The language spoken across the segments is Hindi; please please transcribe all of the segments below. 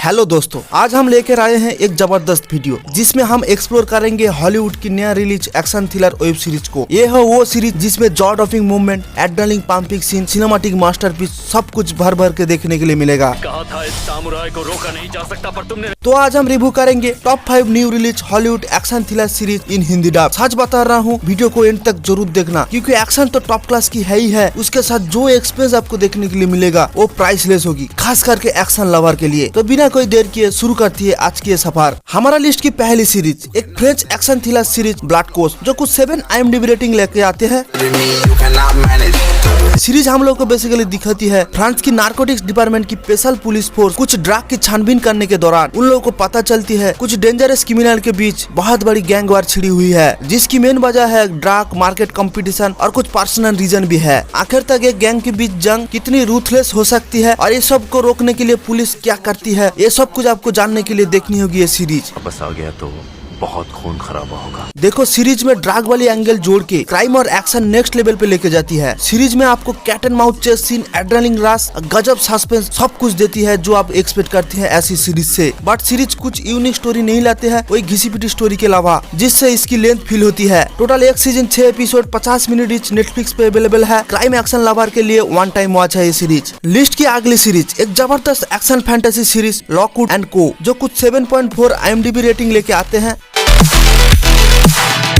हेलो दोस्तों, आज हम लेकर आए हैं एक जबरदस्त वीडियो जिसमें हम एक्सप्लोर करेंगे हॉलीवुड की नया release action thriller web series को। ये है वो सीरीज जिसमें jaw dropping movement, adrenaline pumping scene, cinematic masterpiece सब कुछ भर भर के देखने के लिए मिलेगा। कहा था इस सामुराई को रोका नहीं जा सकता, पर तुमने। तो आज हम रिव्यू करेंगे top 5 new release Hollywood action thriller series in Hindi dub. सच बता रहा हूँ, वीडियो को एंड तक जरूर देखना क्योंकि एक्शन तो टॉप क्लास की है ही है, उसके साथ जो एक्सपीरियंस आपको देखने के लिए मिलेगा वो प्राइसलेस होगी, खास करके एक्शन लवर के लिए। तो बिना कोई देर किए शुरू करती है आज की ये सफर। हमारा लिस्ट की पहली सीरीज एक French action thriller series Blood Coast, जो कुछ 7 IMDb रेटिंग लेके आते हैं। सीरीज हम लोग को बेसिकली दिखाती है फ्रांस की नारकोटिक्स डिपार्टमेंट की स्पेशल पुलिस फोर्स कुछ ड्रग की छानबीन करने के दौरान उन लोगों को पता चलती है कुछ डेंजरस क्रिमिनल के बीच बहुत बड़ी गैंग वार छिड़ी हुई है, जिसकी मेन वजह है ड्रग मार्केट कंपटीशन और कुछ पर्सनल रीजन भी है। आखिर तक एक गैंग के बीच जंग कितनी रूथलेस हो सकती है और ये सब को रोकने के लिए पुलिस क्या करती है, ये सब कुछ आपको जानने के लिए देखनी होगी ये सीरीज। बस आ गया तो बहुत खून खराबा होगा। देखो, सीरीज में ड्रग वाली एंगल जोड़ के क्राइम और एक्शन नेक्स्ट लेवल पे लेके जाती है। सीरीज में आपको cat and mouth chase scene, adrenaline rush, गजब सस्पेंस सब कुछ देती है जो आप एक्सपेक्ट करते हैं ऐसी सीरीज से। बट सीरीज कुछ यूनिक स्टोरी नहीं लाते हैं वही घिसी पिटी स्टोरी के अलावा, जिससे इसकी लेंथ फील होती है। टोटल एक season 6 episode 50 minute each Netflix पे अवेलेबल है। क्राइम एक्शन लवर के लिए वन टाइम वॉच है ये सीरीज। लिस्ट की अगली सीरीज एक जबरदस्त action fantasy series Lockwood and को, जो कुछ 7.4 IMDb रेटिंग लेके आते हैं।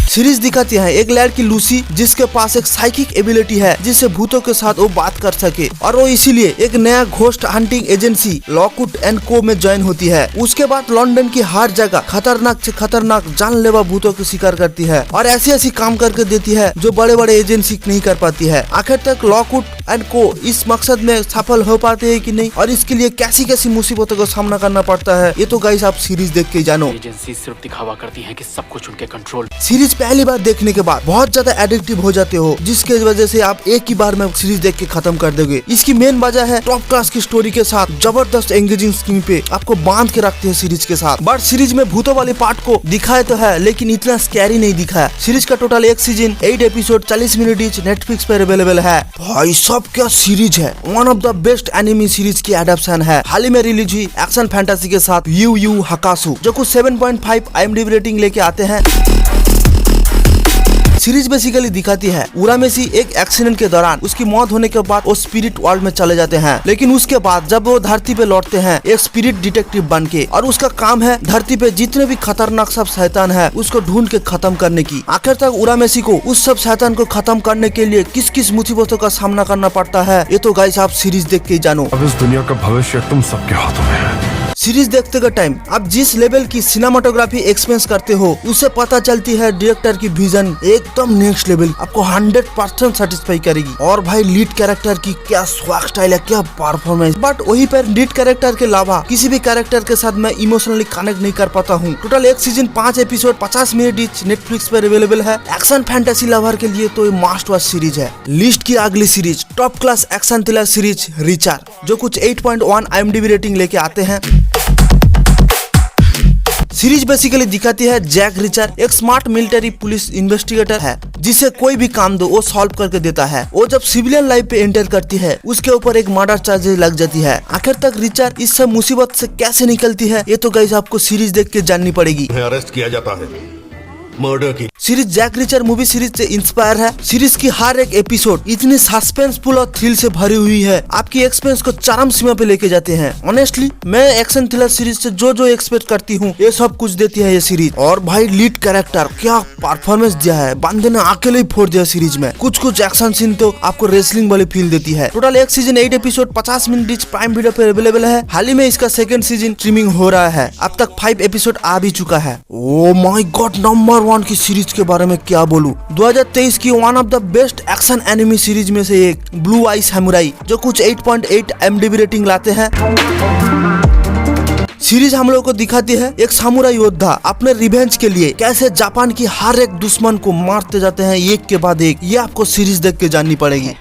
सीरीज दिखाती है एक लड़की लूसी जिसके पास एक साइकिक एबिलिटी है जिससे भूतों के साथ वो बात कर सके, और वो इसीलिए एक नया ghost hunting agency Lockwood and को में ज्वाइन होती है। उसके बाद लंदन की हर जगह खतरनाक से खतरनाक जानलेवा भूतों की शिकार करती है और ऐसी ऐसी काम करके देती है जो बड़े बड़े एजेंसी नहीं कर पाती है। आखिर तक लॉकवुड एंड को इस मकसद में सफल हो पाते हैं कि नहीं, और इसके लिए कैसी कैसी मुसीबतों का सामना करना पड़ता है, ये तो गाइस आप सीरीज देख के जानो। एजेंसी सिर्फ दिखावा करती है कि सब कुछ उनके कंट्रोल। सीरीज पहली बार देखने के बाद बहुत ज्यादा एडिक्टिव हो जाते हो, जिसके वजह से आप एक ही बार में सीरीज देख के खत्म कर दोगे। इसकी मेन वजह है टॉप क्लास की स्टोरी के साथ जबरदस्त एंगेजिंग स्क्रीन पे आपको बांध के रखते हैं सीरीज के साथ। बट सीरीज में भूतों वाले पार्ट को दिखाए तो है, लेकिन इतना स्कैरी नहीं दिखाया। सीरीज का टोटल एक season 8 episode 40 minute each Netflix पर अवेलेबल है। भाई सब क्या सीरीज है, one of the best anime series की एडेप्शन है। हाल ही में रिलीज हुई एक्शन फैंटेसी के साथ यू यू हकासु, जो कुछ 7.5 IMDb रेटिंग लेके आते हैं। सीरीज बेसिकली दिखाती है उरामेसी एक एक्सीडेंट के दौरान उसकी मौत होने के बाद वो स्पिरिट वर्ल्ड में चले जाते हैं, लेकिन उसके बाद जब वो धरती पे लौटते हैं एक स्पिरिट डिटेक्टिव बन के, और उसका काम है धरती पे जितने भी खतरनाक सब शैतान है उसको ढूंढ के खत्म करने की। आखिर तक उरामेसी को उस सब शैतान को खत्म करने के लिए किस किस मुसीबतों का सामना करना पड़ता है, ये तो गाइस आप सीरीज देख के जानो। अब इस दुनिया का भविष्य तुम सबके हाथों में है। सीरीज देखते के टाइम आप जिस लेवल की सिनेमाटोग्राफी एक्सपीरियंस करते हो उससे पता चलती है डायरेक्टर की विजन एकदम नेक्स्ट लेवल, आपको 100% सेटिस्फाई करेगी। और भाई लीड कैरेक्टर की क्या स्वाग स्टाइल है, क्या परफॉर्मेंस। बट वही पर लीड कैरेक्टर के अलावा किसी भी कैरेक्टर के साथ मैं इमोशनली कनेक्ट नहीं कर पाता हूँ। टोटल एक season 5 episode 50 minute each Netflix पर अवेलेबल है। एक्शन फैंटेसी लवर के लिए तो ये मस्ट वॉच सीरीज है। लिस्ट की अगली series top class action thriller series Reacher, जो कुछ 8.1 IMDb रेटिंग लेके आते हैं। सीरीज बेसिकली दिखाती है जैक रिचर एक स्मार्ट मिलिट्री पुलिस इन्वेस्टिगेटर है जिसे कोई भी काम दो वो सॉल्व करके देता है। वो जब सिविलियन लाइफ पे एंटर करती है उसके ऊपर एक मर्डर चार्जेस लग जाती है। आखिर तक रिचर इस सब मुसीबत से कैसे निकलती है, ये तो गाइस आपको सीरीज देख के जाननी पड़ेगी। अरेस्ट किया जाता है मर्डर की। Series Jack Reacher movie series से इंस्पायर है। सीरीज की हर एक एपिसोड इतनी सस्पेंसफुल और थ्रिल से भरी हुई है, आपकी एक्सपीरियंस को चरम सीमा पे लेके जाते हैं। ऑनेस्टली मैं एक्शन थ्रिलर सीरीज से जो एक्सपेक्ट करती हूँ ये सब कुछ देती है ये सीरीज। और भाई लीड कैरेक्टर क्या परफॉर्मेंस दिया है, बंदे ने अकेले ही फोड़ दिया सीरीज में। कुछ एक्शन सीन तो आपको रेसलिंग वाली फील देती है। टोटल एक season 8 episode 50 minute etch prime video पे अवेलेबल है। हाल ही में इसका सेकंड सीजन स्ट्रीमिंग हो रहा है। अब तक 5 एपिसोड आ भी चुका है। ओ माय गॉड, नंबर 1 की सीरीज के बारे में क्या बोलूं। 2023 की one of the best action anime series में से एक ब्लू आई सैमुराई, जो कुछ 8.8 IMDb रेटिंग लाते हैं। सीरीज हम लोगों को दिखाती है एक सामुराई योद्धा अपने रिवेंज के लिए कैसे जापान की हर एक दुश्मन को मारते जाते हैं एक के बाद एक। ये आपको सीरीज देख के जाननी पड़ेगी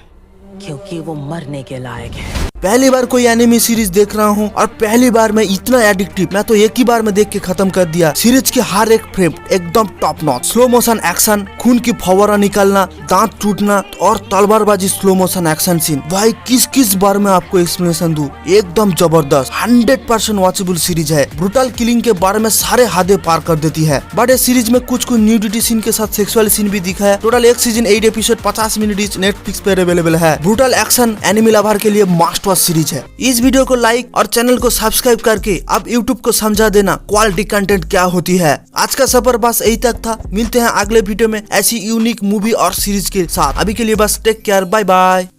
क्योंकि वो मरने के लायक है। पहली बार कोई एनिमे सीरीज देख रहा हूँ और पहली बार मैं इतना एडिक्टिव, मैं तो एक ही बार में देख के खत्म कर दिया। सीरीज के हर एक फ्रेम एकदम top notch, slow motion action, खून की फव्वारा निकालना, दांत टूटना और तलवारबाजी स्लो मोशन एक्शन सीन। भाई किस बार में आपको एक्सप्लेनेशन दूं, एकदम जबरदस्त 100% वॉचेबल सीरीज है। ब्रूटल किलिंग के बारे में सारे हदें पार कर देती है, बट इस सीरीज में कुछ न्यूडिटी सीन के साथ सेक्सुअल सीन भी दिखा है। टोटल एक season 8 episode 50 minute each Netflix पे अवेलेबल है। ब्रूटल एक्शन एनिमे लवर के लिए मस्ट वॉच सीरीज है। इस वीडियो को लाइक और चैनल को सब्सक्राइब करके अब यूट्यूब को समझा देना क्वालिटी कंटेंट क्या होती है। आज का सफर बस यही तक था, मिलते हैं अगले वीडियो में ऐसी यूनिक मूवी और सीरीज के साथ। अभी के लिए बस टेक केयर, बाय बाय।